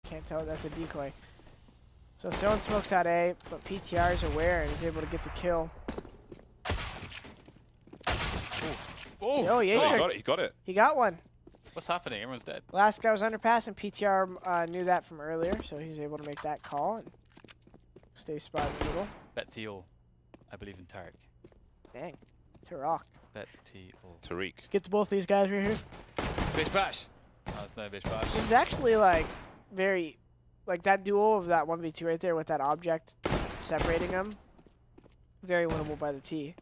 Can't tell if that's a decoy. So throwing smokes out A, but PTR is aware and is able to get the kill. Oh, yeah, he got it. He got one. What's happening? Everyone's dead. Last guy was underpass, and PTR knew that from earlier, so he was able to make that call and stay spot in the middle. Bet Teal. I believe in Tarek. Dang. Turok. Bets Teal. Tariq. Gets both these guys right here. Bish bash. Oh, it's no bish bash. It's actually like very, like that duel of that 1v2 right there with that object separating them. Very winnable by the T.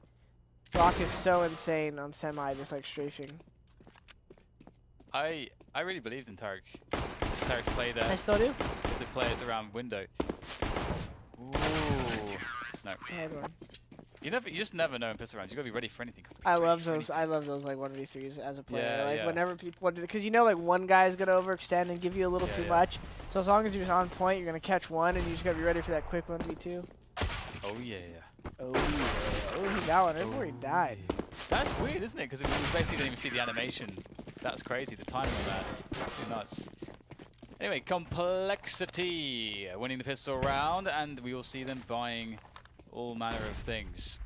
Rock is so insane on semi, just like strafing. I really believed in Tarek. Tarek's play there. I still do. The players around window. Ooh. Snow. You just never know in piss arounds. You gotta be ready for anything. I love those like 1v3s as a player. Yeah, like yeah. whenever people want to, because you know like one guy's gonna overextend and give you a little too much. So as long as you're just on point, you're gonna catch one, and you just gotta be ready for that quick 1v2. Oh yeah. Oh yeah. Oh, he got one right before he died. That's weird, isn't it? Because we basically didn't even see the animation. That's crazy. The timing on that. Too nuts. Anyway, CompLexity winning the pistol round, and we will see them buying all manner of things.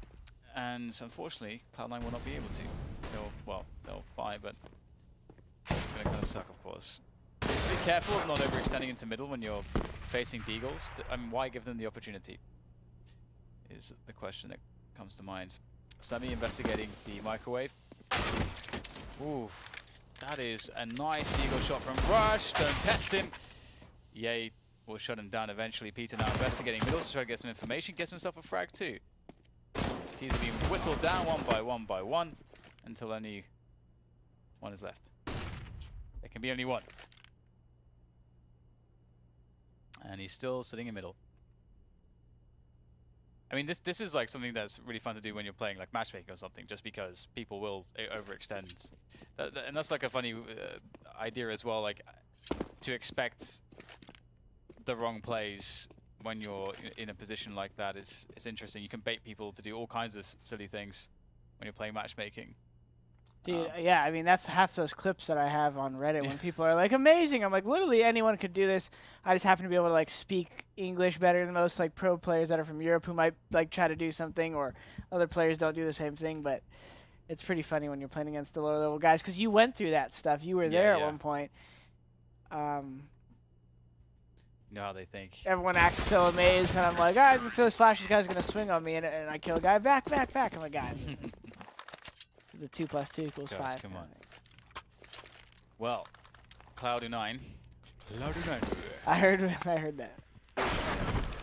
And unfortunately, Cloud9 will not be able to. They'll buy, but it's going to kind of suck, of course. Just be careful of not overextending into middle when you're facing Deagles. I mean, why give them the opportunity? Is the question that comes to mind. Semi investigating the microwave. Ooh, that is a nice Deagle shot from Rush. Don't test him. Yay will shut him down eventually. Peter now investigating middle to try to get some information. Gets himself a frag too. His T's are being whittled down one by one until only one is left. There can be only one. And he's still sitting in middle. I mean, this is like something that's really fun to do when you're playing like matchmaking or something, just because people will overextend. And that's like a funny idea as well, like to expect the wrong plays when you're in a position like that is interesting. You can bait people to do all kinds of silly things when you're playing matchmaking. Dude, yeah, I mean, that's half those clips that I have on Reddit when people are like, amazing. I'm like, literally anyone could do this. I just happen to be able to like speak English better than most like pro players that are from Europe who might like try to do something, or other players don't do the same thing. But it's pretty funny when you're playing against the lower level guys, because you went through that stuff. You were there at one point. You know how they think. Everyone acts so amazed, and I'm like, all right, let's throw this flash. This guy's going to swing on me, and I kill a guy. Back. I'm like, guys. The 2 + 2 = 5. Come on. Well, Cloud9. I heard that.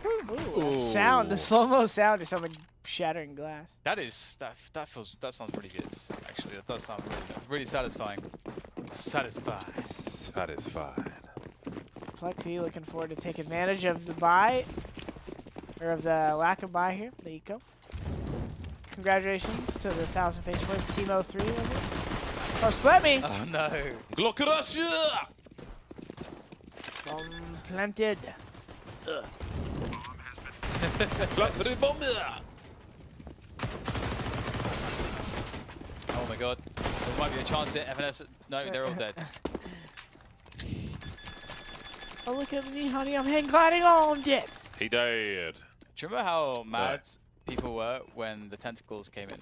Ooh, that sound, the slow-mo sound is something shattering glass. That sounds pretty good. Actually, that does sound really satisfying. Satisfied. Plexi looking forward to take advantage of the buy, or of the lack of buy here. The eco. Congratulations to the 1,000 face points. Timo 3. Oh, Slemmy! Oh no! Glockerusha! Planted. Oh my god. There might be a chance here. FNS. No, they're all dead. Oh, look at me, honey. I'm hang gliding on it. He died. Do you remember how mad people were when the tentacles came in?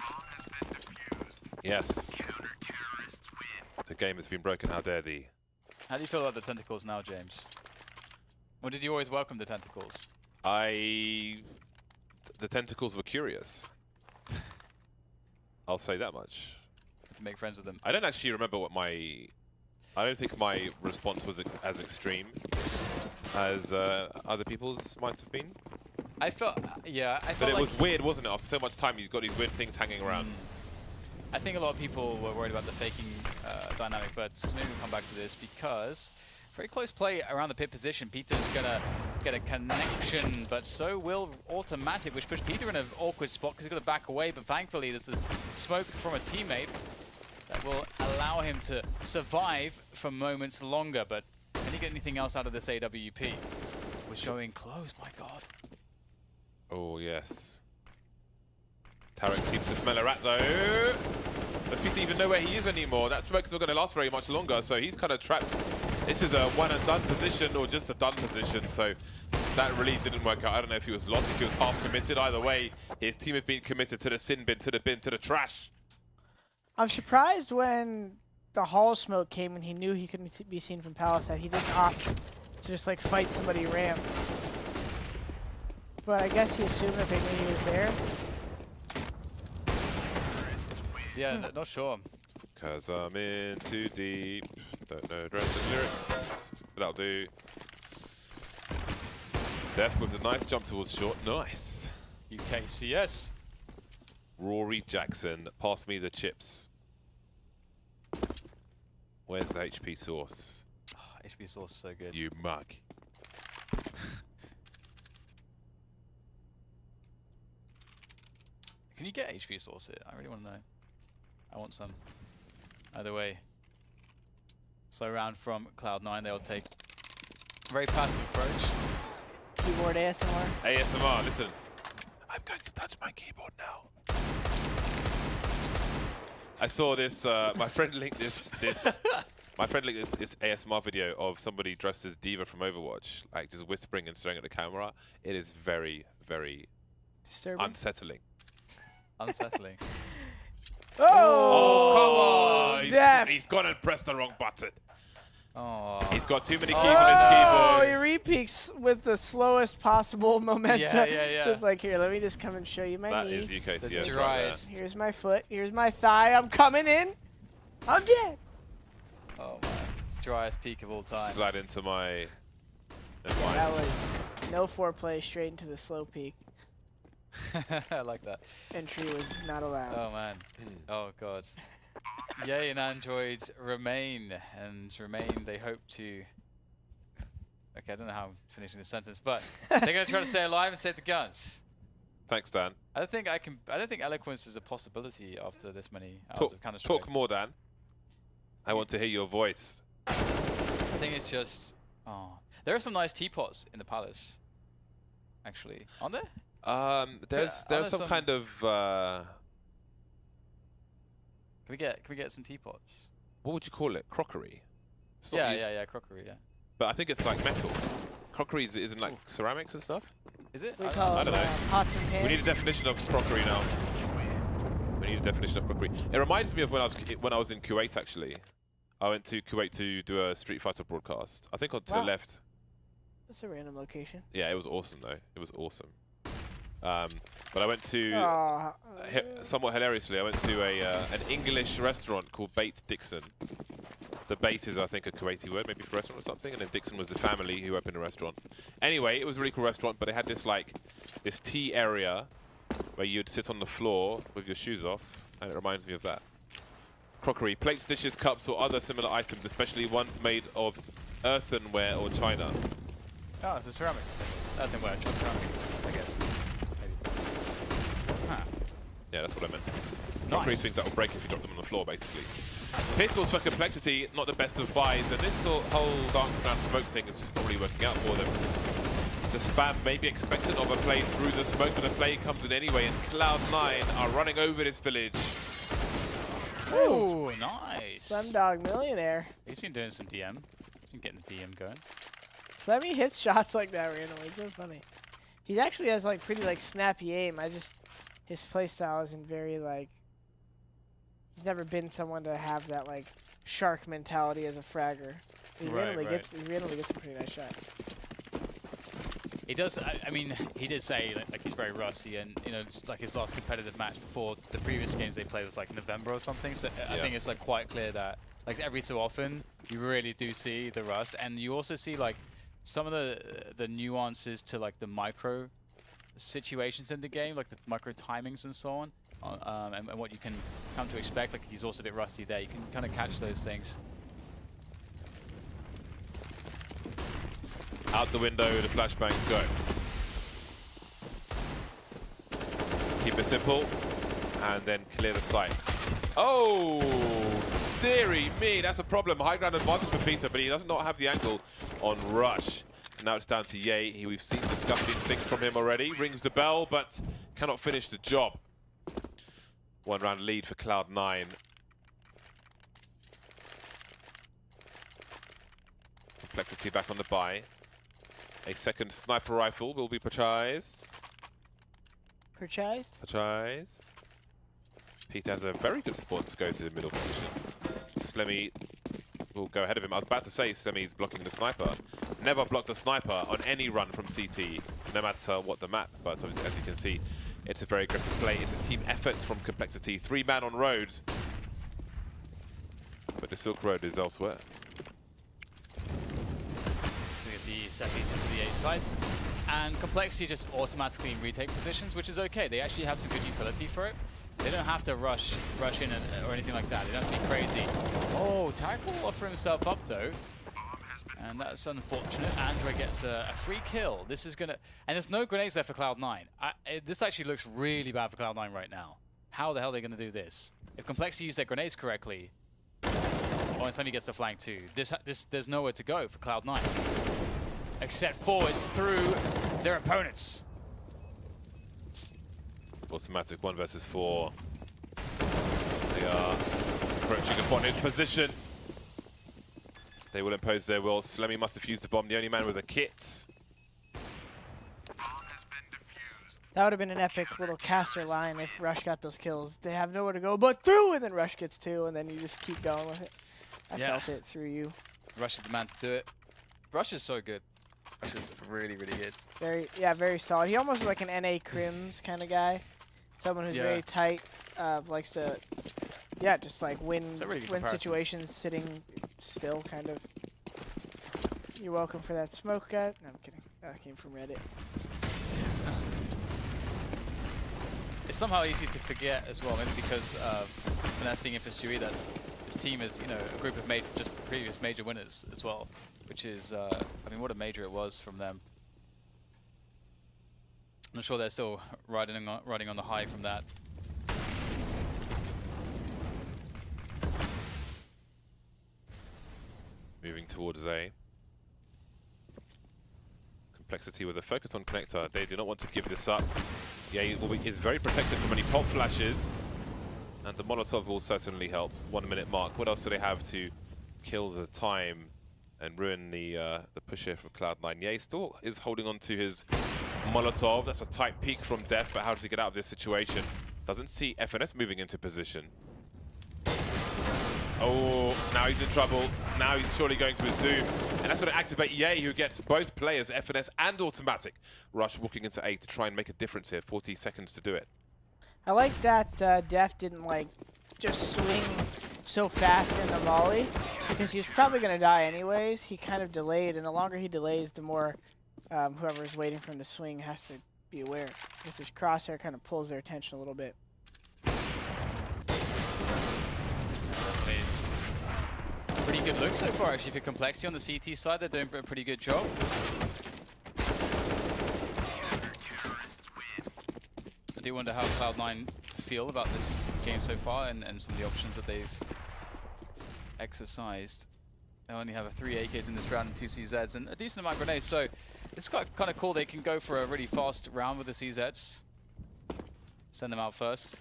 Yes. The game has been broken. How dare thee? How do you feel about the tentacles now, James? Or did you always welcome the tentacles? The tentacles were curious. I'll say that much. To make friends with them. I don't actually remember what I don't think my response was as extreme as other people's might have been. I felt, yeah, I felt but it like was weird, wasn't it? After so much time, you've got these weird things hanging around. I think a lot of people were worried about the faking dynamic, but maybe we'll come back to this because very close play around the pit position. Peter's gonna get a connection, but so will Automatic, which pushed Peter in an awkward spot because he's gonna back away. But thankfully, there's a smoke from a teammate that will allow him to survive for moments longer. But can he get anything else out of this AWP? We're showing close, my god. Oh, yes. Tarek seems to smell a rat, though. Does Peter even know where he is anymore? That smoke's not going to last very much longer, so he's kind of trapped This is a one and done position or just a done position, so that really didn't work out. I don't know if he was lost, if he was half committed. Either way, his team have been committed to the sin bin, to the trash. I'm surprised when the hall smoke came and he knew he couldn't be seen from Palace that he didn't opt to just like fight somebody ramp. But I guess he assumed that they knew he was there. Yeah, not sure. Cause I'm in too deep. Don't know the rest of the lyrics, but that'll do. Def with a nice jump towards short. Nice. UKCS. Rory Jackson, pass me the chips. Where's the HP source? Oh, HP source is so good. You mug. Can you get HP source here? I really want to know. I want some. Either way. Slow round from Cloud9. They'll take a very passive approach. Keyboard ASMR. ASMR, listen. I'm going to touch my keyboard now. I saw this, my friend linked this ASMR video of somebody dressed as D.Va from Overwatch, like just whispering and staring at the camera. It is very, very Disturbing. unsettling. Unsettling. Oh, come on! Def. He's gone and pressed the wrong button. Oh. He's got too many keys on his keyboard. He repeats with the slowest possible momentum. Yeah. Just like, here, let me just come and show you my That knee. is UKCS The right there. driest. Here's my foot. Here's my thigh. I'm coming in. I'm dead. Oh man. Driest peak of all time. Slide into my... Never Yeah, mind. that was no foreplay, straight into the slow peak. I like that. Entry was not allowed. Oh man. Oh god. Yay and Android remain, and remain they hope to... Okay, I don't know how I'm finishing this sentence, but they're going to try to stay alive and save the guns. Thanks, Dan. I don't think eloquence is a possibility after this many hours of Counter-Strike. Talk more, Dan. I want to hear your voice. I think it's just... Oh. There are some nice teapots in the palace, actually. Aren't there? There's some kind of... Can we get some teapots? what would you call it? Crockery? It's not used- Yeah, crockery, yeah. But I think it's like metal. Crockery isn't like ceramics and stuff? Is it? We I call I it don't know. pots and pans. We need a definition of crockery now. We need a definition of crockery. It reminds me of when I was in Kuwait, actually. I went to Kuwait to do a Street Fighter broadcast. I think on to the Wow. left. That's a random location. Yeah, it was awesome though. It was awesome. But I went to somewhat hilariously. I went to an English restaurant called Bait Dixon. The bait is, I think, a Kuwaiti word, maybe for restaurant or something. And then Dixon was the family who opened a restaurant. Anyway, it was a really cool restaurant, but it had this tea area where you'd sit on the floor with your shoes off, and it reminds me of that. Crockery, plates, dishes, cups, or other similar items, especially ones made of earthenware or china. Oh, so ceramics. Earthenware, ceramics, I guess. Maybe. Huh. Yeah, that's what I meant. Crockery is things that will break if you drop them on the floor, basically. Pistols for complexity, not the best of buys, and this whole dance around smoke thing is just not really working out for them. The spam may be expected of a play through the smoke, but the play comes in anyway, and Cloud9 are running over this village. Ooh, nice. Slumdog Millionaire. He's been doing some DM. He's been getting the DM going. Slemmy hits shots like that randomly. It's so funny. He actually has like pretty like snappy aim. His playstyle isn't very like. He's never been someone to have that like shark mentality as a fragger. He randomly gets some pretty nice shots. He does. I mean, he did say like he's very rusty, and you know, it's like his last competitive match before the previous games they played was like November or something. So I think it's like quite clear that like every so often you really do see the rust, and you also see like some of the nuances to like the micro situations in the game, like the micro timings and so on, and what you can come to expect. Like he's also a bit rusty there. You can kind of catch those things. Out the window, the flashbangs go. Keep it simple, and then clear the site. Oh, dearie me, that's a problem. High ground advantage for Peter, but he does not have the angle on Rush. And now it's down to Ye. We've seen disgusting things from him already. Rings the bell, but cannot finish the job. 1 round lead for Cloud9. CompLexity back on the buy. A second sniper rifle will be purchased. Purchased. Pete has a very good spawn to go to the middle position. Slemmy will go ahead of him. I was about to say Slemmy's blocking the sniper. Never blocked the sniper on any run from CT, no matter what the map. But obviously, as you can see, it's a very aggressive play. It's a team effort from CompLexity. 3-man on road. But the Silk Road is elsewhere. The set piece into the A side, and CompLexity just automatically in retake positions, which is okay. They actually have some good utility for it. They don't have to rush in or anything like that. They don't have to be crazy. Oh, Tackle will offer himself up though, and that's unfortunate. Andre gets a free kill. This is gonna, and there's no grenades there for Cloud9. This actually looks really bad for Cloud9 right now. How the hell are they gonna do this? If CompLexity use their grenades correctly, oh, and Slemmy gets the flank too. There's nowhere to go for Cloud9. Except forwards through their opponents. Automatic 1 versus 4. They are approaching upon his position. They will impose their will. Slemmy must defuse the bomb, the only man with a kit. That would have been an epic little caster line if Rush got those kills. They have nowhere to go but through, and then Rush gets 2, and then you just keep going with it. I felt it through you. Rush is the man to do it. Rush is so good. Rush is really, really good. Very solid. He almost is like an NA Crims kind of guy. Someone who's very tight, likes to, just like win situations sitting still, kind of. You're welcome for that smoke, guy. No, I'm kidding. That came from Reddit. It's somehow easy to forget as well, maybe because when that's being FSGE, that this team is, a group of just previous major winners as well, which is, I mean, what a major it was from them. I'm sure they're still riding on the high from that. Moving towards A. CompLexity with a focus on connector. They do not want to give this up. Yeah, is very protected from any pop flashes. And the Molotov will certainly help. 1 minute mark. What else do they have to kill the time and ruin the push here from Cloud9? Yeah, he still is holding on to his Molotov. That's a tight peek from Def, but how does he get out of this situation? Doesn't see FNS moving into position. Oh, now he's in trouble. Now he's surely going to his doom. And that's going to activate EA, who gets both players, FNS and Automatic. Rush walking into A to try and make a difference here. 40 seconds to do it. I like that Def didn't just swing so fast in the volley, because he was probably going to die anyways. He kind of delayed, and the longer he delays, the more whoever's waiting for him to swing has to be aware. Because this crosshair kind of pulls their attention a little bit. Pretty good look so far, actually, for CompLexity on the CT side. They're doing a pretty good job. I do wonder how Cloud9 feel about this game so far and some of the options that they've exercised. They only have 3 AKs in this round and 2 CZs and a decent amount of grenades, so it's kind of cool. They can go for a really fast round with the CZs. Send them out first.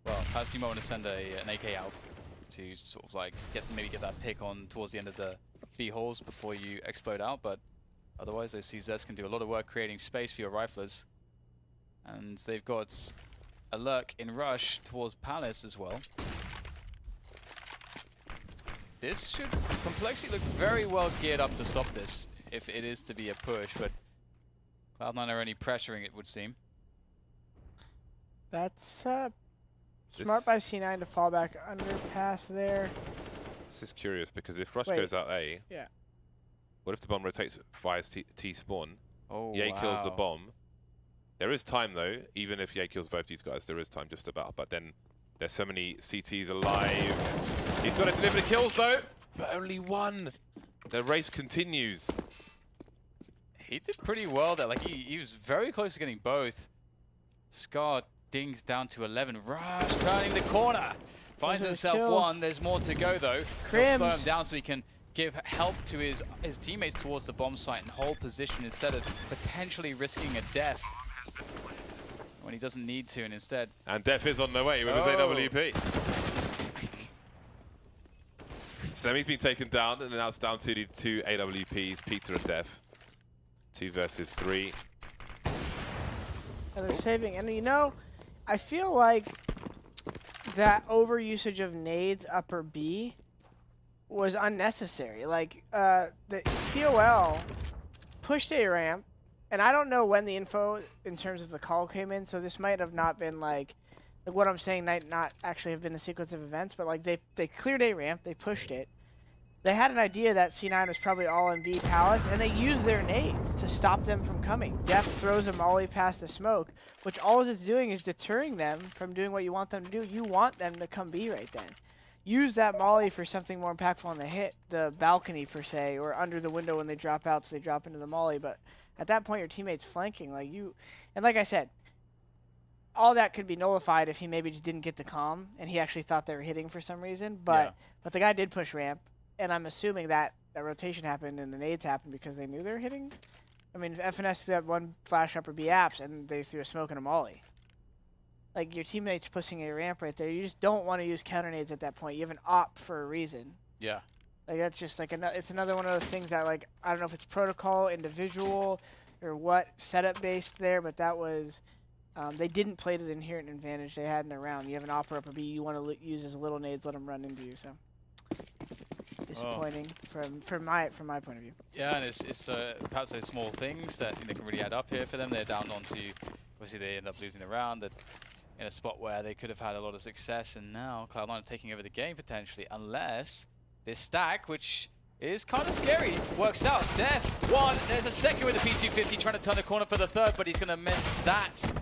Well, perhaps you might want to send an AK out to sort of maybe get that pick on towards the end of the B holes before you explode out, but otherwise those CZs can do a lot of work creating space for your riflers. And they've got a lurk in Rush towards Palace as well. This should CompLexity look very well geared up to stop this if it is to be a push, but Cloud9 are only pressuring, it would seem. That's smart by C9 to fall back underpass there. This is curious because if Rush goes out A, what if the bomb rotates, fires T spawn? Oh, Ye kills the bomb. There is time though, even if Ye kills both these guys, there is time just about. But then there's so many CTs alive. He's got to deliver the kills though, but only 1. The race continues. He did pretty well there. He was very close to getting both. Scar dings down to 11. Rush turning the corner. Finds himself kills. 1. There's more to go though. Crims. Slow him down so he can give help to his teammates towards the bomb site and hold position instead of potentially risking a death when he doesn't need to, and instead. And Def is on their way with his AWP. Semi's been taken down, and now it's down to the two AWPs, Peter and Def. 2 versus 3. And they're saving, and you know, I feel like that overusage of nades upper B was unnecessary. Like, the COL pushed a ramp, and I don't know when the info in terms of the call came in, so this might have not been like what I'm saying might not actually have been a sequence of events, but like they cleared a ramp, they pushed it. They had an idea that C9 was probably all in B Palace, and they used their nades to stop them from coming. Def throws a molly past the smoke, which all it's doing is deterring them from doing what you want them to do. You want them to come B right then. Use that molly for something more impactful on the hit, the balcony per se, or under the window when they drop out, so they drop into the molly. But at that point, your teammate's flanking. Like you, and like I said, all that could be nullified if he maybe just didn't get the comm and he actually thought they were hitting for some reason. But the guy did push ramp. And I'm assuming that rotation happened and the nades happened because they knew they were hitting. I mean, FNS had one flash upper B apps and they threw a smoke and a molly. Like, your teammate's pushing a ramp right there. You just don't want to use counter nades at that point. You have an op for a reason. Yeah. Like, that's just like, it's another one of those things that, like, I don't know if it's protocol, individual, or what setup based there, but that was, they didn't play to the inherent advantage they had in the round. You have an op or upper B, you want to use as little nades, let them run into you, so. Disappointing from my point of view. Yeah, and it's perhaps those small things that can really add up here for them. They're down onto, obviously they end up losing the round. They're in a spot where they could have had a lot of success, and now Cloud9 are taking over the game potentially, unless this stack, which is kind of scary, works out. Def, 1, there's a second with the P250 trying to turn the corner for the third, but he's going to miss that.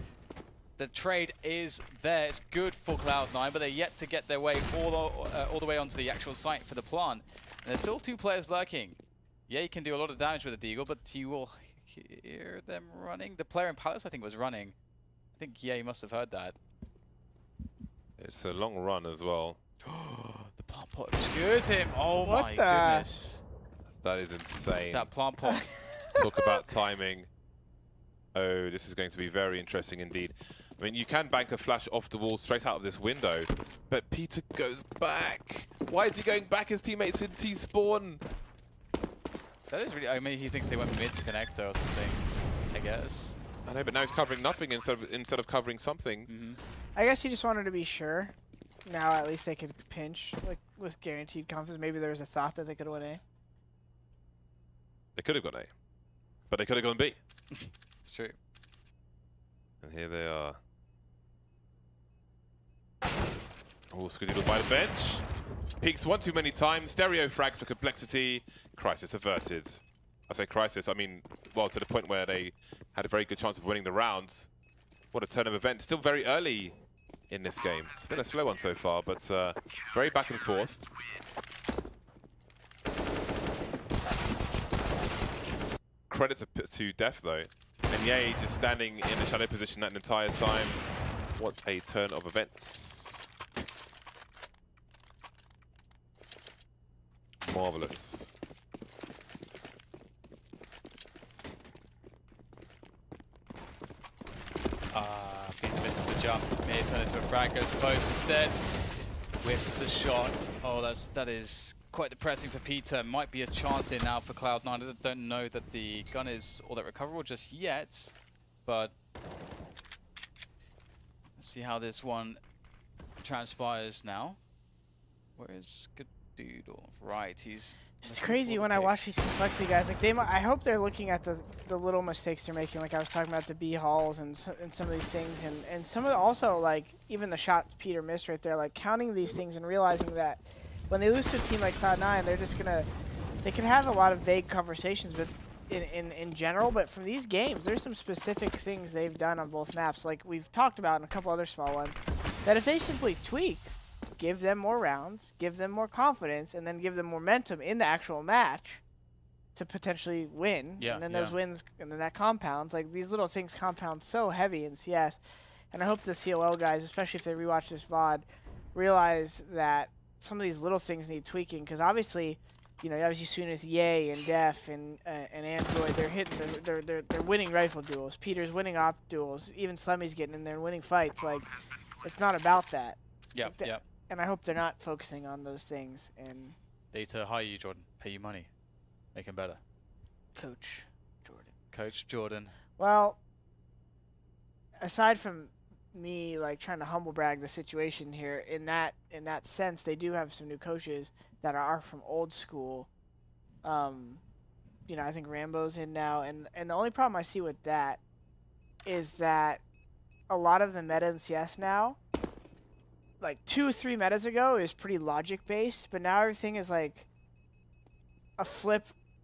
The trade is there. It's good for Cloud9, but they're yet to get their way all the way onto the actual site for the plant. And there's still 2 players lurking. Yeah, you can do a lot of damage with the Deagle, but you will hear them running. The player in Palace, I think, was running. I think, yeah, you must have heard that. It's a long run as well. The plant pot obscures him. Oh what my the? goodness. That is insane. That plant pot. Talk about timing. Oh, this is going to be very interesting indeed. I mean, you can bank a flash off the wall straight out of this window, but Peter goes back. Why is he going back? His teammates in T-spawn. That is really, I mean, he thinks they went mid to connector or something, I guess. I know, but now he's covering nothing instead of covering something. I guess he just wanted to be sure. Now at least they could pinch, like, with guaranteed confidence. Maybe there was a thought that they could win A. They could have gone A, but they could have gone B. It's true. And here they are. Oh, Skadoodle by the bench. Peeks one too many times. Stereo frags for CompLexity. Crisis averted. I say crisis, I mean, well, to the point where they had a very good chance of winning the round. What a turn of events. Still very early in this game. It's been a slow one so far, but very back and forth. Credits to Def, though. And Ye just standing in the shadow position that entire time. What a turn of events. Marvelous. Peter misses the jump. May turn into a frag, goes close instead. Whiffs the shot. Oh, that is quite depressing for Peter. Might be a chance here now for Cloud9. I don't know that the gun is all that recoverable just yet, but let's see how this one transpires now. Where is Skadoodle? Right, he's... It's crazy when I watch these CompLexity guys. Like I hope they're looking at the little mistakes they're making. Like I was talking about the B halls and some of these things, and some of the, also like even the shots Peter missed right there. Like counting these things and realizing that when they lose to a team like Cloud9, they're just they can have a lot of vague conversations, but in general. But from these games, there's some specific things they've done on both maps. Like we've talked about in a couple other small ones, that if they simply tweak. Give them more rounds, give them more confidence, and then give them momentum in the actual match to potentially win. Yeah, and then those wins, and then that compounds. Like, these little things compound so heavy in CS. And I hope the COL guys, especially if they rewatch this VOD, realize that some of these little things need tweaking. Because obviously, you know, obviously soon as Ye and Def and Android, they're hitting, they're winning rifle duels. Peter's winning op duels. Even Slemmy's getting in there and winning fights. Like, it's not about that. Yep, yep. And I hope they're not focusing on those things and They to hire you, Jordan. Pay you money. Make him better. Coach Jordan. Coach Jordan. Well, aside from me like trying to humble brag the situation here, in that sense, they do have some new coaches that are from old school. You know, I think Rambo's in now, and the only problem I see with that is that a lot of the meta in CS now, like 2 or 3 metas ago, is pretty logic based, but now everything is like a flip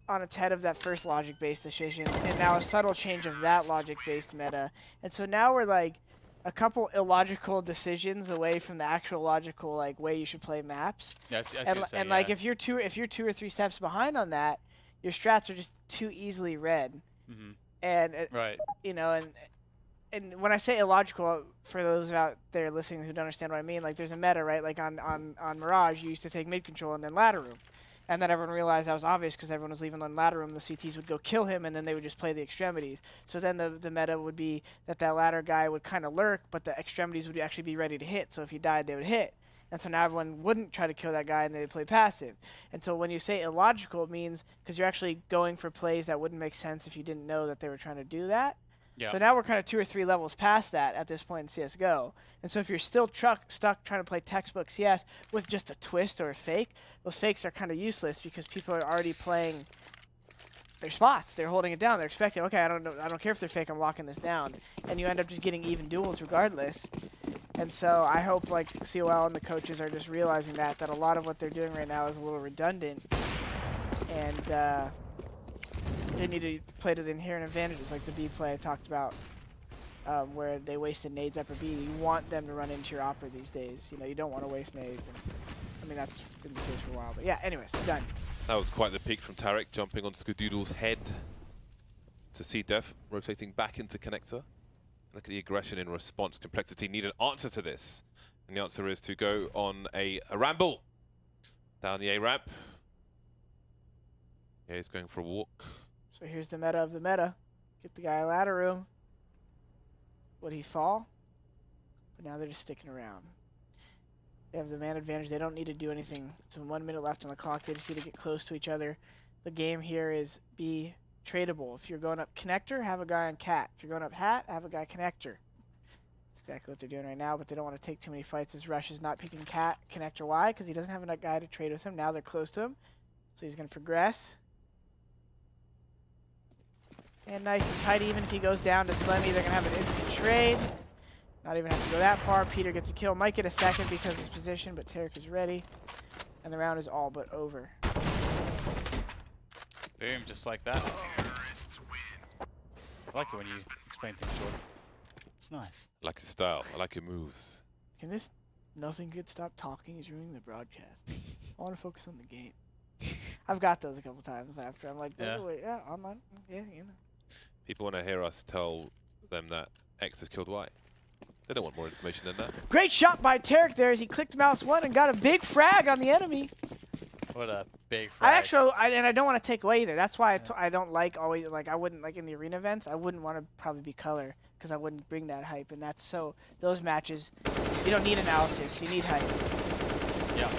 on its head of that first logic based decision, and now a subtle change of that logic based meta, and so now we're like a couple illogical decisions away from the actual logical like way you should play maps. Yeah, I see And like if you're 2 or 3 steps behind on that, your strats are just too easily read. Mm-hmm. And right. You know, and when I say illogical, for those out there listening who don't understand what I mean, like there's a meta, right? Like on Mirage, you used to take mid control and then ladder room. And then everyone realized that was obvious because everyone was leaving on ladder room. The CTs would go kill him, and then they would just play the extremities. So then the meta would be that ladder guy would kind of lurk, but the extremities would actually be ready to hit. So if he died, they would hit. And so now everyone wouldn't try to kill that guy, and they would play passive. And so when you say illogical, it means because you're actually going for plays that wouldn't make sense if you didn't know that they were trying to do that. Yeah. So now we're kind of 2 or 3 levels past that at this point in CSGO. And so if you're still stuck trying to play textbook CS with just a twist or a fake, those fakes are kind of useless because people are already playing their spots. They're holding it down. They're expecting, okay, I don't care if they're fake, I'm locking this down. And you end up just getting even duels regardless. And so I hope like COL and the coaches are just realizing that a lot of what they're doing right now is a little redundant. And they need to play to the inherent advantages, like the B play I talked about, where they wasted nades upper B. You want them to run into your opera these days. You know, you don't want to waste nades. And, I mean, that's been the case for a while. But yeah, anyways, done. That was quite the peak from Tarek, jumping on Skadoodle's head to see Def rotating back into connector. Look at the aggression in response. CompLexity need an answer to this. And the answer is to go on a ramble down the A ramp. Yeah, he's going for a walk. So here's the meta of the meta. Get the guy a ladder room. Would he fall? But now they're just sticking around. They have the man advantage. They don't need to do anything. It's 1 minute left on the clock. They just need to get close to each other. The game here is be tradable. If you're going up connector, have a guy on cat. If you're going up hat, have a guy connector. That's exactly what they're doing right now, but they don't want to take too many fights as Rush is not picking cat connector. Why? Because he doesn't have a guy to trade with him. Now they're close to him. So he's going to progress. And nice and tight, even if he goes down to Slemmy, they're going to have an instant trade. Not even have to go that far. Peter gets a kill. Might get a second because of his position, but Tarek is ready. And the round is all but over. Boom, just like that. I like it when you explain things, Jordan. It's nice. I like his style. I like your moves. Can this nothing good stop talking? He's ruining the broadcast. I want to focus on the game. I've got those a couple times after. I'm like, oh, wait, yeah, online. Yeah, you know. People want to hear us tell them that X has killed Y. They don't want more information than that. Great shot by Tarek there as he clicked mouse 1 and got a big frag on the enemy. What a big frag. I don't want to take away either. That's why I don't like always, like I wouldn't, like in the arena events, I wouldn't want to probably be color because I wouldn't bring that hype. And that's so, those matches, you don't need analysis, you need hype. Yeah,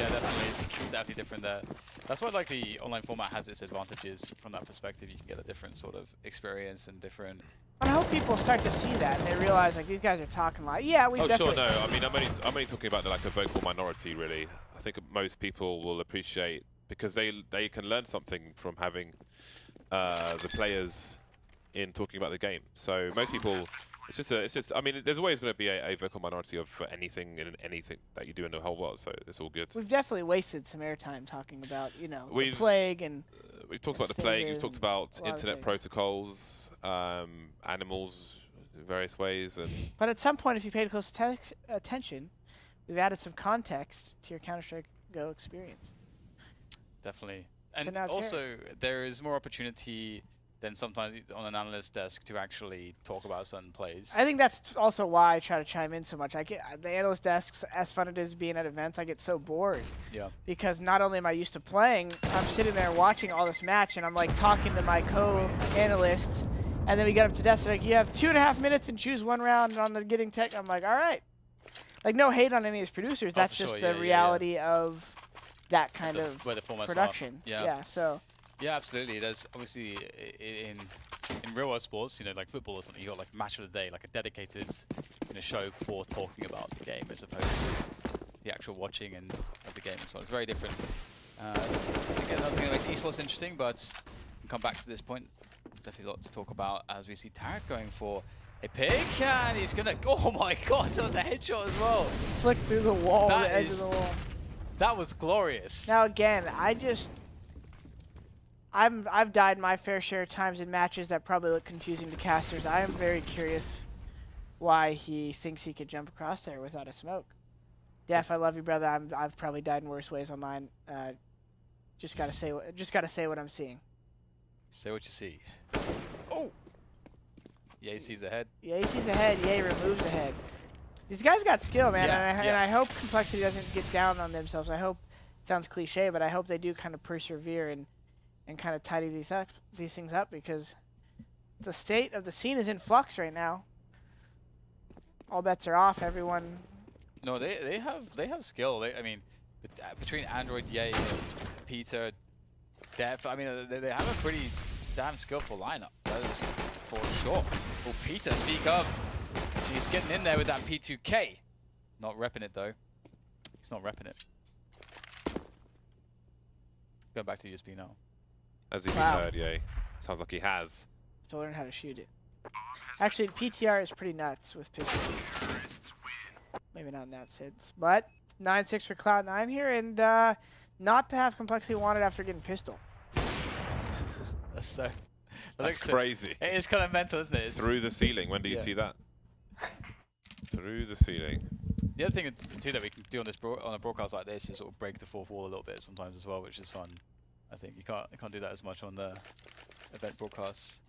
definitely. It's definitely different there. That's why like the online format has its advantages from that perspective. You can get a different sort of experience and different... I hope people start to see that and they realize like these guys are talking like, yeah, we definitely... Sure, no. I mean, I'm only talking about like a vocal minority, really. I think most people will appreciate because they can learn something from having the players in talking about the game. So most people, it's just. I mean, there's always going to be a vocal minority of anything and anything that you do in the whole world. So it's all good. We've definitely wasted some airtime talking about the plague and. We've talked about the plague. We've talked about internet protocols, animals, in various ways, and. But at some point, if you paid close attention, we've added some context to your Counter-Strike Go experience. Definitely. And so also, there is more opportunity than sometimes on an analyst desk to actually talk about certain plays. I think that's also why I try to chime in so much. I get the analyst desks, as fun it is being at events, I get so bored. Yeah. Because not only am I used to playing, I'm sitting there watching all this match, and I'm like talking to my co-analysts, and then we get up to desk, like, you have 2.5 minutes and choose one round on the getting tech. I'm like, all right. Like, no hate on any of his producers. That's just the reality of that kind of where the formats production. Are. Yeah. So. Yeah, absolutely. There's obviously in real world sports, you know, like football or something, you got like match of the day, like a dedicated show for talking about the game as opposed to the actual watching and of the game. So it's very different. Again, another thing that makes esports interesting, but we'll come back to this point. Definitely a lot to talk about as we see Tarek going for a pick, and he's gonna. Oh my gosh, that was a headshot as well. Flick through the wall, the edge of the wall. That was glorious. Now again, I've died my fair share of times in matches that probably look confusing to casters. I am very curious why he thinks he could jump across there without a smoke. Def, I love you, brother. I've probably died in worse ways on mine. Just gotta say what I'm seeing. Say what you see. Oh. Yay sees ahead. Yay sees ahead. Yay removes ahead. These guys got skill, man, and I hope CompLexity doesn't get down on themselves. I hope, it sounds cliche, but I hope they do kind of persevere and kind of tidy these things up, because the state of the scene is in flux right now. All bets are off. Everyone. No, they have skill. I mean, between Android, Yay, Peter, Def, I mean, they have a pretty damn skillful lineup. That is for sure. Well, Peter, speak up. He's getting in there with that P2K. Not repping it though. He's not repping it. Going back to USB now. Has he been heard, Yay? Sounds like he has. To learn how to shoot it. Actually, PTR is pretty nuts with pistols. Maybe not in that sense, but 9-6 for Cloud9 here, and not to have CompLexity wanted after getting pistol. That's crazy. It is kind of mental, isn't it? Through the ceiling. When do you see that? Through the ceiling. The other thing too that we can do on a broadcast like this is sort of break the fourth wall a little bit sometimes as well, which is fun. I think you can't do that as much on the event broadcasts,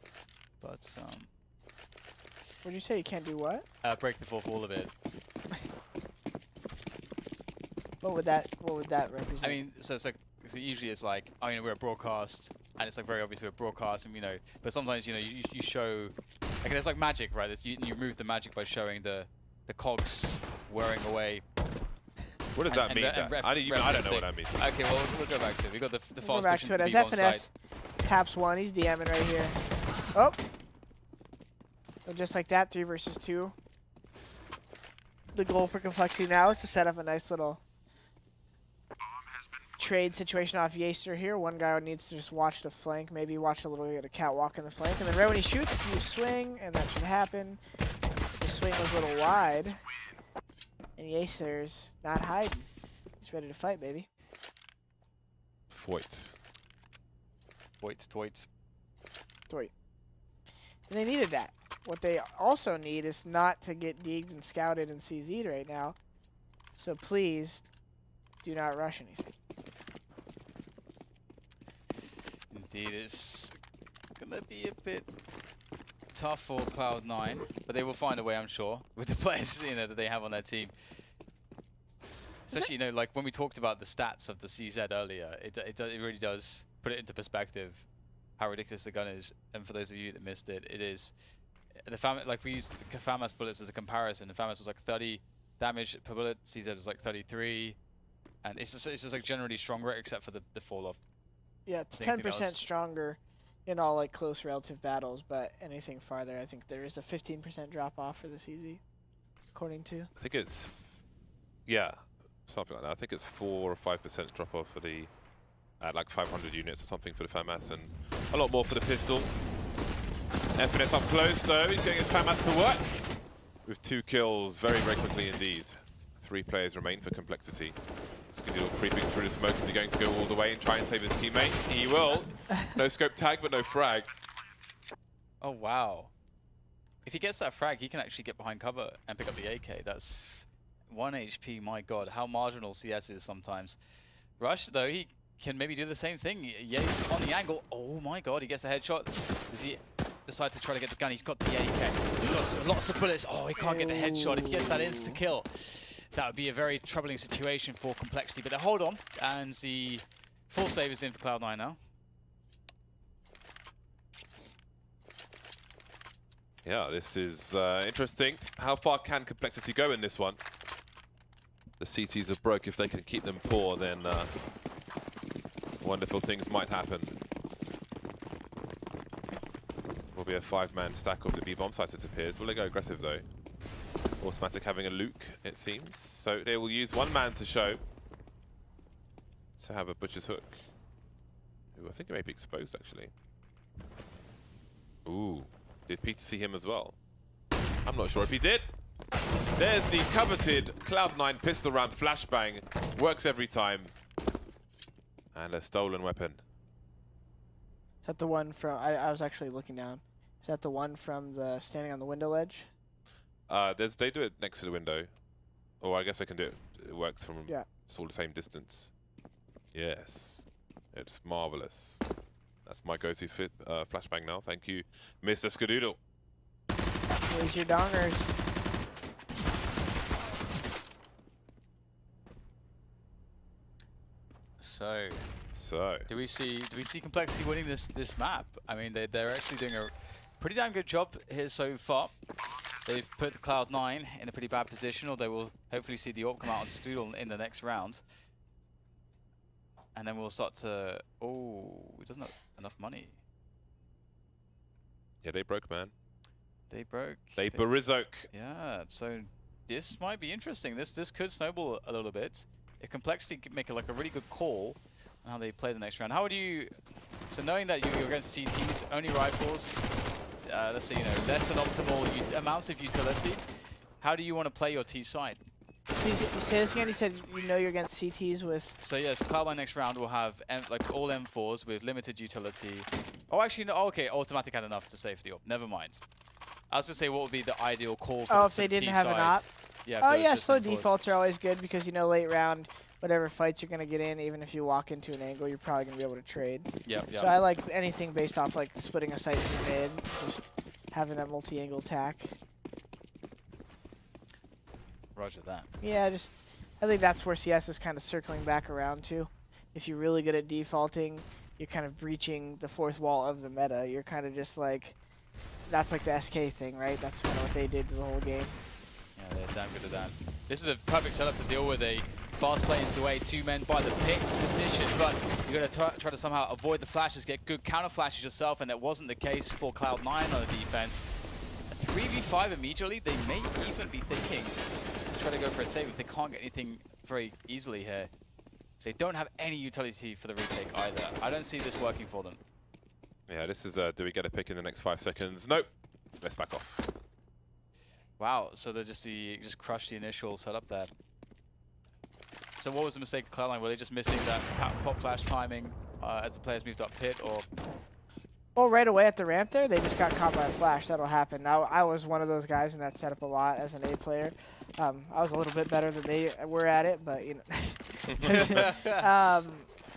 but What did you say? You can't do what? Break the fourth wall a bit. What would that represent? I mean, so usually it's like, I mean, we're a broadcast, and it's like very obvious we're a broadcast, and but sometimes you show, like there's like magic, right? You remove the magic by showing the cogs wearing away. What does that mean? I don't know what that means. Okay, well we'll go back to it. We got the fast back to it as FNS taps one. He's DMing right here. Oh, and just like that, 3 versus 2. The goal for CompLexity now is to set up a nice little trade situation off Yaster here. One guy needs to just watch the flank, maybe watch a little bit of catwalk in the flank, and then right when he shoots, you swing, and that should happen. The swing was a little wide, and Yaster's not hiding. He's ready to fight, baby. Foyt. Toit. And they needed that. What they also need is not to get digged and scouted and CZ'd right now. So please do not rush anything. Indeed, it's gonna be a bit tough for Cloud9, but they will find a way, I'm sure, with the players that they have on their team. Especially, like when we talked about the stats of the CZ earlier, it really does put it into perspective how ridiculous the gun is. And for those of you that missed it, it is like we used FAMAS bullets as a comparison. The FAMAS was like 30 damage per bullet, CZ was like 33, and it's just like generally stronger except for the fall off. Yeah, it's 10% stronger in all like close relative battles, but anything farther, I think there is a 15% drop off for the CZ, according to. I think it's something like that. I think it's 4 or 5% drop off for the at like 500 units or something for the FAMAS, and a lot more for the pistol. FNS up close though. He's getting his FAMAS to work with 2 kills very, very quickly indeed. 3 players remain for CompLexity. Skidoo creeping through the smoke. Is he going to go all the way and try and save his teammate? He will. No scope tag, but no frag. Oh, wow. If he gets that frag, he can actually get behind cover and pick up the AK. That's 1 HP, my god. How marginal CS is sometimes. Rush, though, he can maybe do the same thing. Ye's on the angle. Oh my god, he gets the headshot. Does he decide to try to get the gun? He's got the AK. Lots of bullets. Oh, he can't get the headshot. If he gets that insta-kill, that would be a very troubling situation for CompLexity. But they hold on, and the full save is in for Cloud9 now. Yeah, this is interesting. How far can CompLexity go in this one? The CTs are broke. If they can keep them poor, then wonderful things might happen. Will be a 5-man stack of the B bomb sites, it appears. Will they go aggressive though? Automatic having a Luke, it seems. So they will use 1 man to show. To have a butcher's hook. Ooh, I think it may be exposed actually. Ooh, did Peter see him as well? I'm not sure if he did. There's the coveted Cloud9 pistol round flashbang. Works every time. And a stolen weapon. Is that the one from... I was actually looking down. Is that the one from the standing on the window ledge? They do it next to the window. Or I guess they can do it. It works from... Yeah. It's all the same distance. Yes. It's marvelous. That's my go-to flashbang now. Thank you, Mr. Skadoodle. Raise your dongers. So do we see CompLexity winning this map? I mean, they're actually doing a pretty damn good job here so far. They've put Cloud9 in a pretty bad position, or they will hopefully see the AWP come out on Skadoodle in the next round. And then we'll start to... Oh, he doesn't have enough money. Yeah, they broke, man. They broke. They Barizoke. Yeah, so this might be interesting. This could snowball a little bit. If CompLexity could make a really good call on how they play the next round. How would you... So knowing that you're against CTs, only rifles, let's say, less than optimal amounts of utility, how do you want to play your T side? You say this again? You said you're against CTs with... So yes, Cloud9 next round will have like all M4s with limited utility. Oh, actually, no. Okay, automatic had enough to save the AWP. Never mind. I was going to say what would be the ideal call for if they didn't have an op? Yeah, oh yeah, slow defaults are always good because late round, whatever fights you're going to get in, even if you walk into an angle, you're probably going to be able to trade. Yep. So I like anything based off like splitting a sight in mid, just having that multi-angle attack. Roger that. Yeah, I think that's where CS is kind of circling back around to. If you're really good at defaulting, you're kind of breaching the fourth wall of the meta. You're kind of just like, that's like the SK thing, right? That's kind of what they did to the whole game. Yeah, they're damn good at that. This is a perfect setup to deal with a fast play into a 2 men by the pits position, but you're going to try to somehow avoid the flashes, get good counter flashes yourself, and that wasn't the case for Cloud9 on the defense. A 3v5 immediately, they may even be thinking to try to go for a save if they can't get anything very easily here. They don't have any utility for the retake either. I don't see this working for them. Yeah, this is do we get a pick in the next 5 seconds? Nope. Let's back off. Wow, so they just crushed the initial setup there. So what was the mistake of Cloud9? Were they just missing that pop flash timing as the players moved up pit, or? Well, right away at the ramp there, they just got caught by a flash. That'll happen. Now, I was one of those guys in that setup a lot as an A player. I was a little bit better than they were at it, but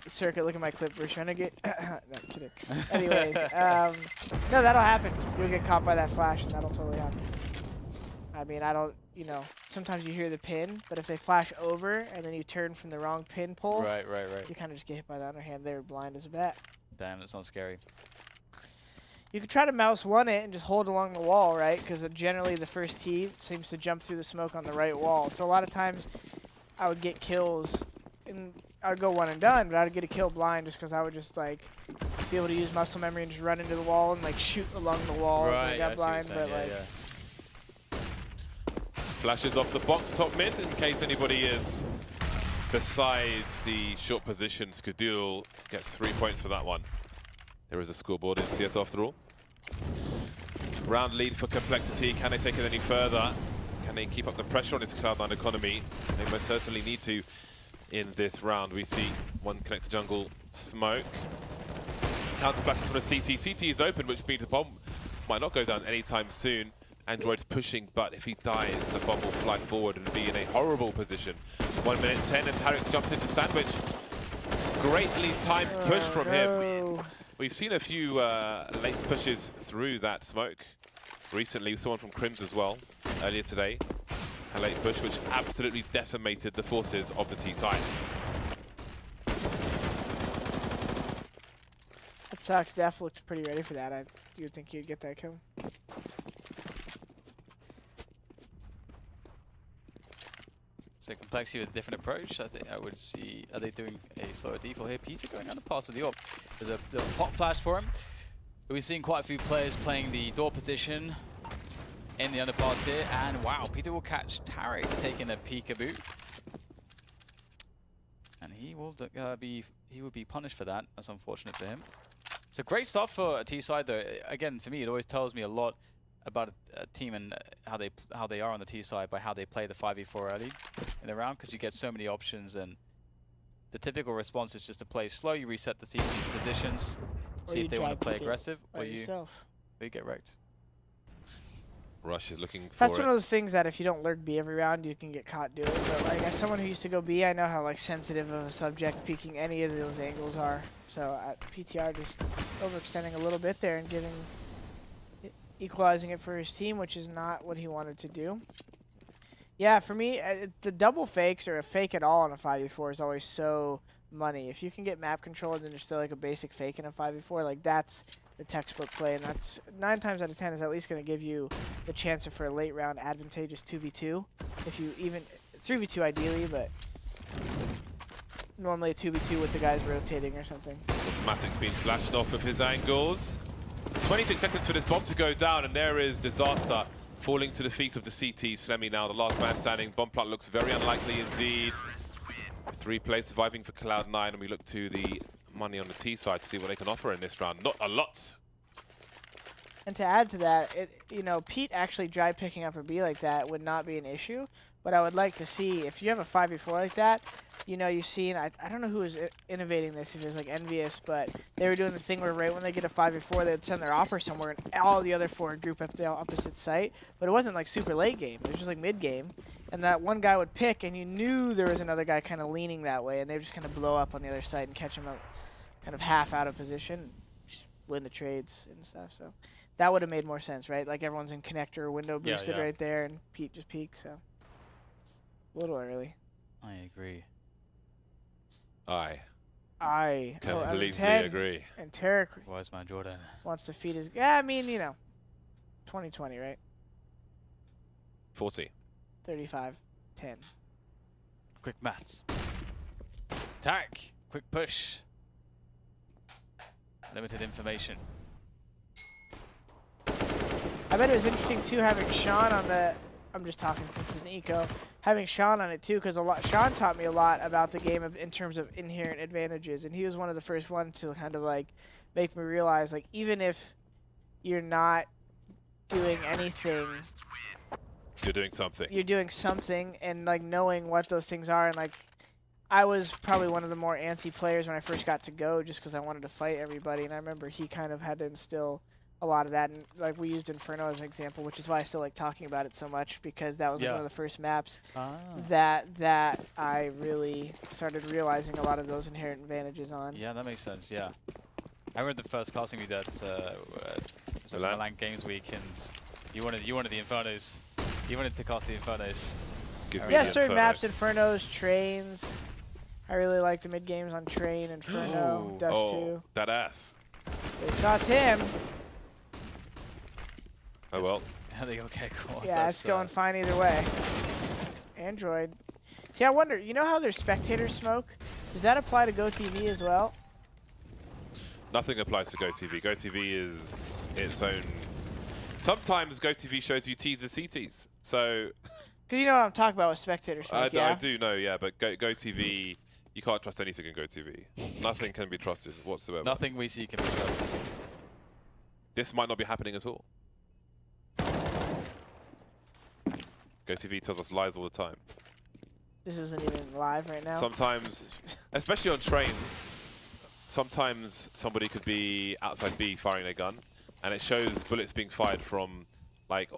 Circuit, look at my clip. We're trying to get... no, kidding. Anyways, no, that'll happen. You'll get caught by that flash, and that'll totally happen. I mean, I don't... sometimes you hear the pin, but if they flash over, and then you turn from the wrong pin pole... Right. You kind of just get hit by the underhand. They're blind as a bat. Damn, that sounds scary. You could try to mouse one it and just hold along the wall, right? Because generally the first tee seems to jump through the smoke on the right wall. So a lot of times I would get kills, and I would go one and done, but I would get a kill blind just because I would just like be able to use muscle memory and just run into the wall and like shoot along the wall. Right, I got blind, but Flashes off the box top mid in case anybody is besides the short position. Skadoodle gets 3 points for that one. There is a scoreboard in CS after all. Round lead for CompLexity. Can they take it any further? Can they keep up the pressure on this Cloud9 economy? They most certainly need to in this round. We see one connect to jungle smoke. Counter flashes from the CT. CT is open, which means the bomb might not go down anytime soon. Android's pushing, but if he dies, the bomb will fly forward and be in a horrible position. 1 minute 10, and Tarek jumps into sandwich. Greatly timed push from him. We've seen a few late pushes through that smoke. Recently, we saw one from Crims as well, earlier today. A late push which absolutely decimated the forces of the T side. That sucks. Def looked pretty ready for that. You would think you'd get that kill. So CompLexity with a different approach. I think I would see. Are they doing a slower default here? Peter going underpass with the AWP. There's a little pop flash for him. We're seeing quite a few players playing the door position in the underpass here, and wow, Peter will catch Tarek taking a peekaboo, and he will be punished for that. That's unfortunate for him. So great stuff for a T side though. Again, for me, it always tells me a lot about a team and how they are on the T side by how they play the 5v4 early in the round, because you get so many options, and the typical response is just to play slow. You reset the CT's positions, see if they want to play aggressive, or you get wrecked. Rush is looking for That's one of those things that if you don't lurk B every round, you can get caught doing. But like, as someone who used to go B, I know how like sensitive of a subject peeking any of those angles are. So at PTR, just overextending a little bit there and equalizing it for his team, which is not what he wanted to do. Yeah, for me, the double fakes or a fake at all on a 5v4 is always so money. If you can get map control and then there's still like a basic fake in a 5v4, like that's the textbook play, and that's 9 times out of 10 is at least going to give you the chance for a late round advantageous 2v2. If you even 3v2 ideally, but normally a 2v2 with the guys rotating or something. Automatic's been flashed off of his angles. 26 seconds for this bomb to go down, and there is disaster falling to the feet of the CT. Slemmy now, the last man standing. Bomb plot looks very unlikely indeed. 3 players surviving for Cloud9, and we look to the money on the T side to see what they can offer in this round. Not a lot. And to add to that, you know, Pete actually dry picking up a B like that would not be an issue. But I would like to see, if you have a 5v4 like that, you know, you've seen, I don't know who was innovating this, if it was like Envious, but they were doing the thing where right when they get a 5v4, they'd send their opera somewhere and all the other 4 would group up the opposite site. But it wasn't like super late game, it was just like mid game. And that one guy would pick, and you knew there was another guy kind of leaning that way, and they would just kind of blow up on the other side and catch him up kind of half out of position, just win the trades and stuff. So that would have made more sense, right? Like everyone's in connector, window boosted right there, and Pete just peeks, so a little early. I agree. I completely agree. And Tarek Wise man Jordan wants to feed his... Yeah, I mean, you know, 2020, right? 40. 35, 10. Quick maths. Tarek, quick push. Limited information. I bet it was interesting too having Sean on the... I'm just talking since it's an eco. Having Sean on it too, because Sean taught me a lot about the game in terms of inherent advantages, and he was one of the first ones to kind of like make me realize, like, even if you're not doing anything, you're doing something. You're doing something, and like knowing what those things are, and like I was probably one of the more antsy players when I first got to go, just because I wanted to fight everybody, and I remember he kind of had to instill a lot of that, and like we used Inferno as an example, which is why I still like talking about it so much, because that was like one of the first maps that I really started realizing a lot of those inherent advantages on. Yeah, that makes sense. Yeah, I remember the first casting we did Milan Games Week, and you wanted the Infernos. You wanted to cast the Infernos. Yeah, certain maps, Infernos, trains. I really like the mid games on train, Inferno, Dust 2. That ass. They shot him. Oh well. Okay, cool. Yeah, it's going fine either way. Android. See, I wonder, you know how there's spectator smoke? Does that apply to GoTV as well? Nothing applies to GoTV. GoTV is its own... Sometimes GoTV shows you teaser CTs, so... Because you know what I'm talking about with spectator smoke, I do know, yeah, but GoTV, you can't trust anything in GoTV. Nothing can be trusted whatsoever. Nothing we see can be trusted. This might not be happening at all. GoTV tells us lies all the time. This isn't even live right now. Sometimes, especially on train, sometimes somebody could be outside B firing a gun, and it shows bullets being fired from, like,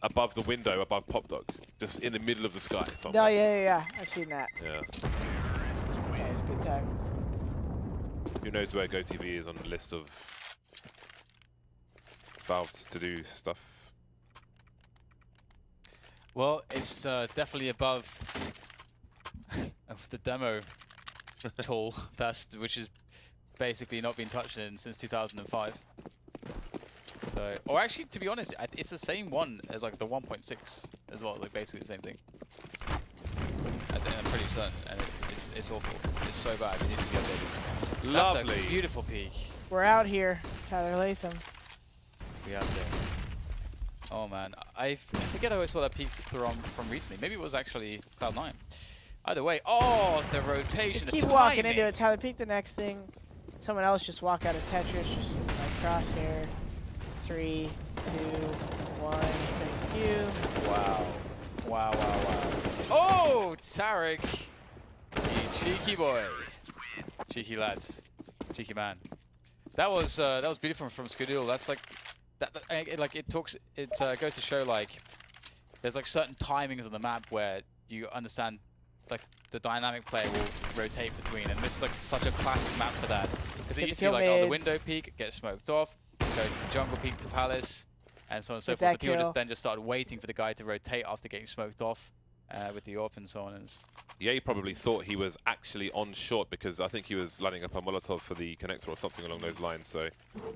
above the window, above Pop Dog, just in the middle of the sky. Oh, yeah. I've seen that. Yeah. Yeah, it's a good time. Who knows where GoTV is on the list of Valve's to do stuff? Well, it's definitely above the demo tool, which has basically not been touched since 2005. So, or actually, to be honest, it's the same one as like the 1.6 as well, like basically the same thing. I'm pretty certain, and it's awful. It's so bad. It needs to be updated. Lovely. That's a beautiful peak. We're out here, Tyler Latham. We out there. Oh man, I forget I always saw that peak from recently. Maybe it was actually Cloud9. Either way, oh, the rotation, Just keep walking into it, Tyler. Peek the next thing. Someone else just walk out of Tetris, just like crosshair. 3, 2, 1. Thank you. Wow. Wow, wow, wow. Oh, Tarek. You cheeky boy. Cheeky lads. Cheeky man. That was beautiful from Skadoodle. That's like it goes to show like there's like certain timings on the map where you understand like the dynamic player will rotate between, and this is like such a classic map for that, because it used to be like, oh, the window peak gets smoked off, goes to the jungle peak to palace, and so on and so forth. So people just started waiting for the guy to rotate after getting smoked off with the AWP and so on. Yeah, he probably thought he was actually on short, because I think he was lining up a Molotov for the connector or something along those lines, so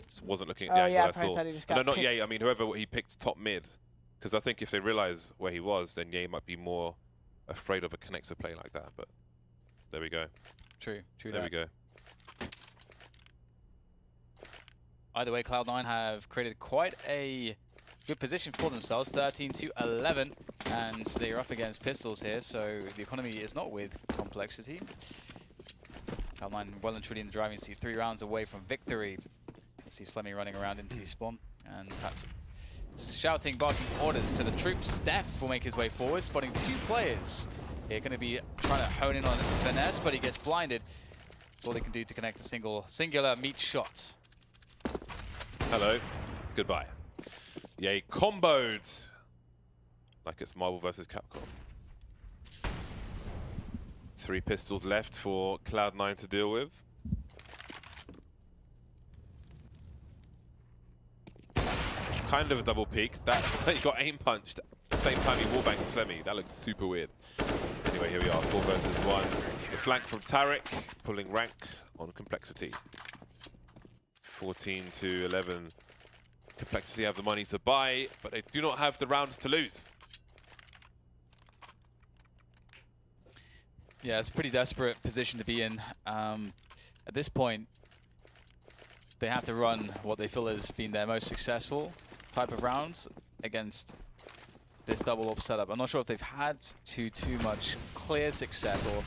just wasn't looking at the angle I saw. He just got not Ye, I mean whoever he picked top mid, because I think if they realize where he was, then Ye might be more afraid of a connector play like that, but there we go. True there we go. Either way, Cloud9 have created quite a good position for themselves, 13-11, and they're up against pistols here, so the economy is not with CompLexity. Cloud9 well and truly in the driving seat, 3 rounds away from victory. You see Slemmy running around into spawn, and perhaps shouting, barking orders to the troops. Steph will make his way forward, spotting 2 players. They're going to be trying to hone in on finesse, but he gets blinded. That's all they can do to connect a singular meat shot. Hello. Goodbye. Yay, comboed! Like it's Marvel vs. Capcom. 3 pistols left for Cloud9 to deal with. Kind of a double peek. That he got aim punched at the same time he wallbanged Slemmy. That looks super weird. Anyway, here we are, 4 versus 1. The flank from Tarek, pulling rank on CompLexity. 14-11. CompLexity have the money to buy, but they do not have the rounds to lose. Yeah, it's a pretty desperate position to be in. At this point, they have to run what they feel has been their most successful type of rounds against this double up setup. I'm not sure if they've had too much clear success or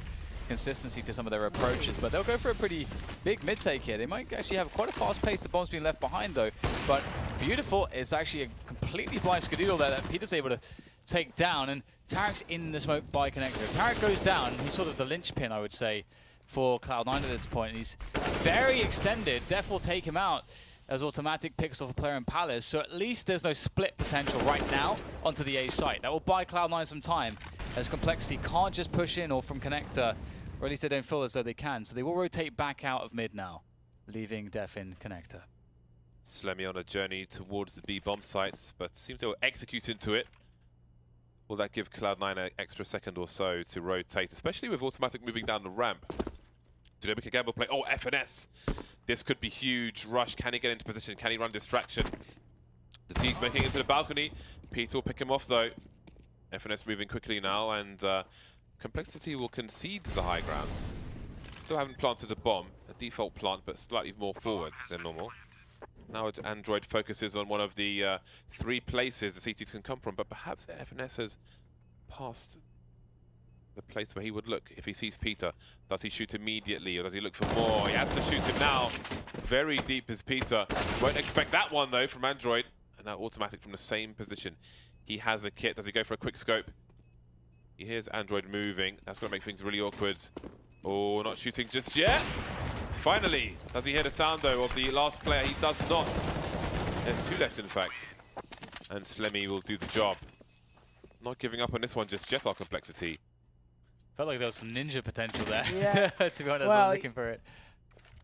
consistency to some of their approaches, but they'll go for a pretty big mid take here. They might actually have quite a fast pace. The bomb's being left behind though, but beautiful. It's actually a completely blind Skadoodle there that Peter's able to take down, and Tarek's in the smoke by connector. If Tarek goes down, he's sort of the linchpin, I would say, for Cloud9 at this point. He's very extended. Def will take him out as Automatic picks off a player in Palace, so at least there's no split potential right now onto the A site. That will buy Cloud9 some time, as CompLexity can't just push in or from connector, or at least they don't feel as though they can. So they will rotate back out of mid now, leaving Def in connector. Slemmy on a journey towards the B bomb sites, but seems to execute into it. Will that give Cloud9 an extra second or so to rotate, especially with Automatic moving down the ramp? Do they make a gamble play? Oh, FNS! This could be huge. Rush, can he get into position? Can he run distraction? The T's making it to the balcony. Peter will pick him off though. FNS moving quickly now, and CompLexity will concede the high ground. Still haven't planted a bomb, a default plant, but slightly more forwards than normal. Now Android focuses on one of the 3 places the CTs can come from, but perhaps FNS has passed the place where he would look if he sees Peter. Does he shoot immediately, or does he look for more? He has to shoot him now. Very deep is Peter. Won't expect that one though from Android. And now Automatic from the same position. He has a kit. Does he go for a quick scope? He hears Android moving. That's going to make things really awkward. Oh, not shooting just yet. Finally, does he hear the sound though of the last player? He does not. There's 2 left in fact. And Slemmy will do the job. Not giving up on this one just yet, our CompLexity. Felt like there was some ninja potential there. Yeah. To be honest, well, I'm looking for it.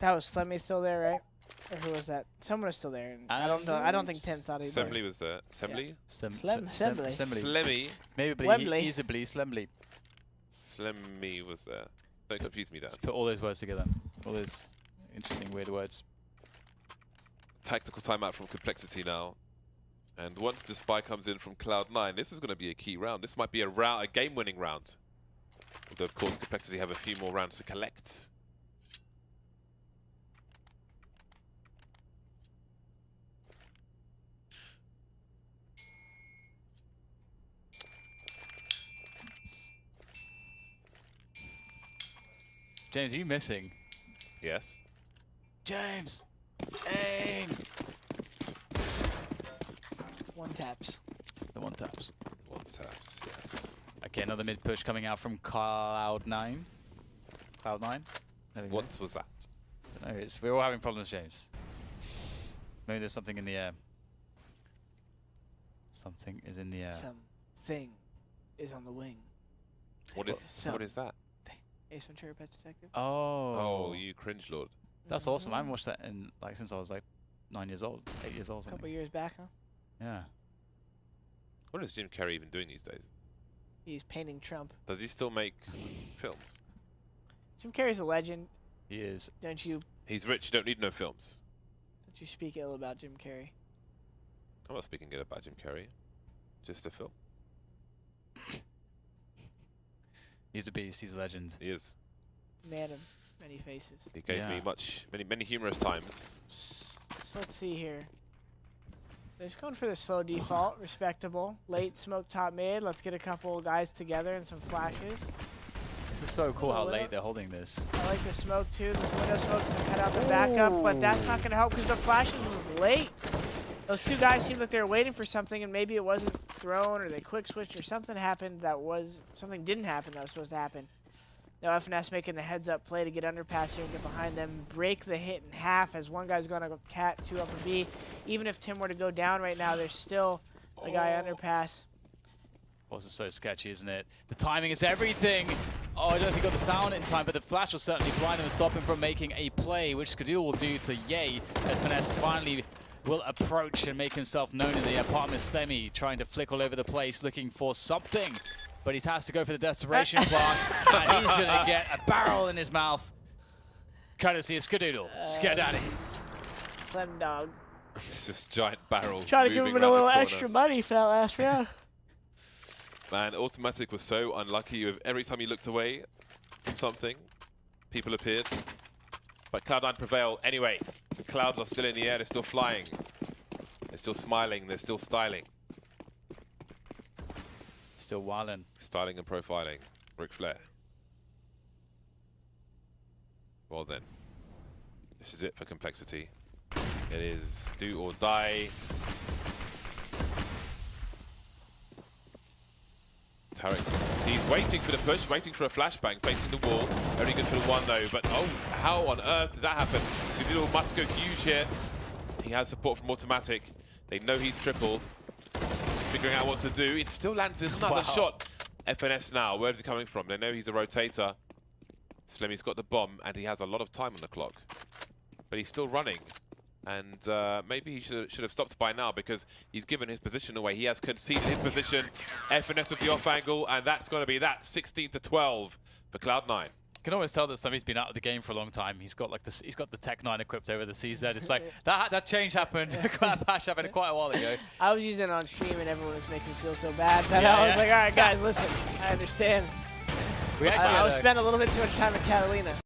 That was Slemmy still there, right? Or who was that? Someone was still there. And I don't know. I don't think Tim thought he was. Assembly was there. Assembly? Yeah. Assembly. Slemmy. Maybe easily Slemly. Slemmy was there. Don't confuse me, Dan. Let's put all those words together. All those interesting, weird words. Tactical timeout from CompLexity now. And once the spy comes in from Cloud9, this is going to be a key round. This might be a game-winning round. Although, of course, CompLexity have a few more rounds to collect. James, are you missing? Yes. James! Aim! One taps. The one taps. One taps, yes. Okay, another mid push coming out from Cloud9. Cloud9? What was that? No, we're all having problems, James. Maybe there's something in the air. Something is in the air. Something is on the wing. What is that? Ace Ventura: Pet Detective. Oh. Oh, you cringe lord. That's awesome. I haven't watched that in since I was like 9 years old, 8 years old. A couple years back, huh? Yeah. What is Jim Carrey even doing these days? He's painting Trump. Does he still make films? Jim Carrey's a legend. He is. Don't you He's rich, you don't need no films. speak ill about Jim Carrey. I'm not speaking good about Jim Carrey. Just a film. He's a beast. He's a legend. He is. Man of many faces. He gave me many humorous times. So let's see here. They're just going for the slow default, respectable. Late smoke top mid. Let's get a couple guys together and some flashes. This is so cool how late they're holding this. I like the smoke too. This window smoke to cut out the backup, but that's not going to help because the flashes was late. Those two guys seemed like they were waiting for something, and maybe it wasn't thrown, or they quick switched, or something happened something didn't happen that was supposed to happen. Now FNS making the heads up play to get underpass here and get behind them, break the hit in half as one guy's going to go cat, 2 upper B. Even if Tim were to go down right now, there's still a guy underpass. Also so sketchy, isn't it? The timing is everything. Oh, I don't think he got the sound in time, but the flash will certainly blind him and stop him from making a play, which Skadoo will do to Ye as FNS finally will approach and make himself known in the apartment semi, trying to flick all over the place, looking for something. But he has to go for the desperation plant, and he's going to get a barrel in his mouth. Courtesy of Skadoodle. Skadaddy. Slim dog. It's just giant barrel. Try to give him a little extra money for that last round. Man, Automatic was so unlucky with every time he looked away from something, people appeared. But Cloud9 prevail anyway. The clouds are still in the air, they're still flying. They're still smiling, they're still styling. Still wildin'. Styling and profiling. Ric Flair. Well then. This is it for CompLexity. It is do or die. Tarek, he's waiting for the push, waiting for a flashbang, facing the wall. Only good for the one though, but oh, how on earth did that happen? Skadoodle must go huge here. He has support from Automatic. They know he's triple. Figuring out what to do. It still lands another shot. FNS now, where's he coming from? They know he's a rotator. Slimmy's got the bomb, and he has a lot of time on the clock. But he's still running. And maybe he should have stopped by now because he's given his position away. He has conceded his position. FNS with the off angle, and that's going to be that 16-12 for Cloud9. You can always tell that Slimmy's been out of the game for a long time. He's got like this. He's got the Tech 9 equipped over the CZ. It's like that change happened. That patch happened quite a while ago. I was using it on stream, and everyone was making me feel so bad that I was like, all right, guys, listen, I understand. We actually I was spending a little bit too much time with Catalina.